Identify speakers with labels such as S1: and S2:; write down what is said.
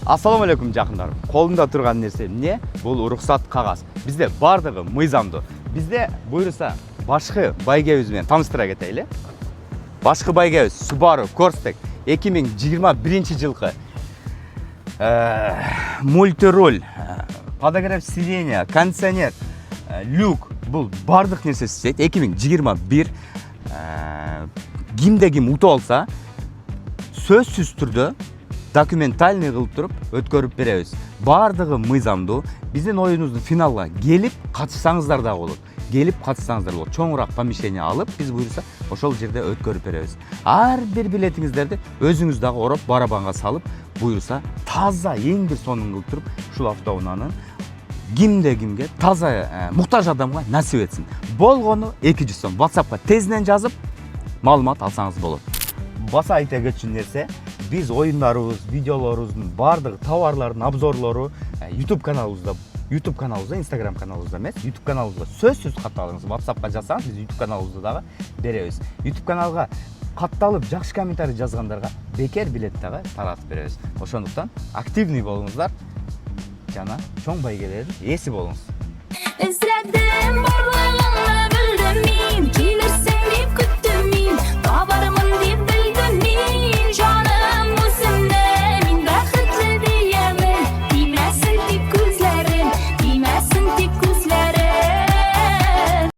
S1: Ассаламу алейкум жакындарым. Колумда турган нерсе эмне? Бул уруксат кагаз. Бизде бардыгы мыйзамдуу. Бизде буйруса башкы байгебиз менен тааныштыра кетели. Башкы байгебиз Subaru Crosstrek 2021 жылкы мультируль, подогрев сиденья, кондиционер, люк, бул бардык нерсе істейт. 2021 кимде ким утуп алса, сөзсүз түрдө документальный кылып туруп өткөрүп беребиз. Бардыгы мыйзамдуу. Биздин оюнубуздун финалга келип катышсаңыздар да болот. Келип катышсаңыздар болот. Чоңураак помещение алып, биз буйруса ошол жерде өткөрүп беребиз. Ар бир билетиңиздерди өзүңүз дагы ороп барабанга салып, буйруса таза эң бир сонун кылып туруп ушул автоунааны кимде кимге таза муктаж адамга насип этсин. Болгону 200 сом. WhatsAppка тезинен жазып маалымат алсаңыз болот. Баса айта кетчү нерсе, биз оюндарыбыз, видеолорубуздун бардык товарлардын обзорлору YouTube каналыбызда, Instagram каналыбызда эмес, YouTube каналыбызда сөзсүз катталыңыз. WhatsAppка жазсаңыз, биз YouTube каналыбызда дагы беребиз. YouTube каналга катталып, жакшы комментарий жазгандарга бекер билет дагы таратып беребиз. Ошондуктан активный болуңуздар жана чоң байгелердин ээси болуңуз.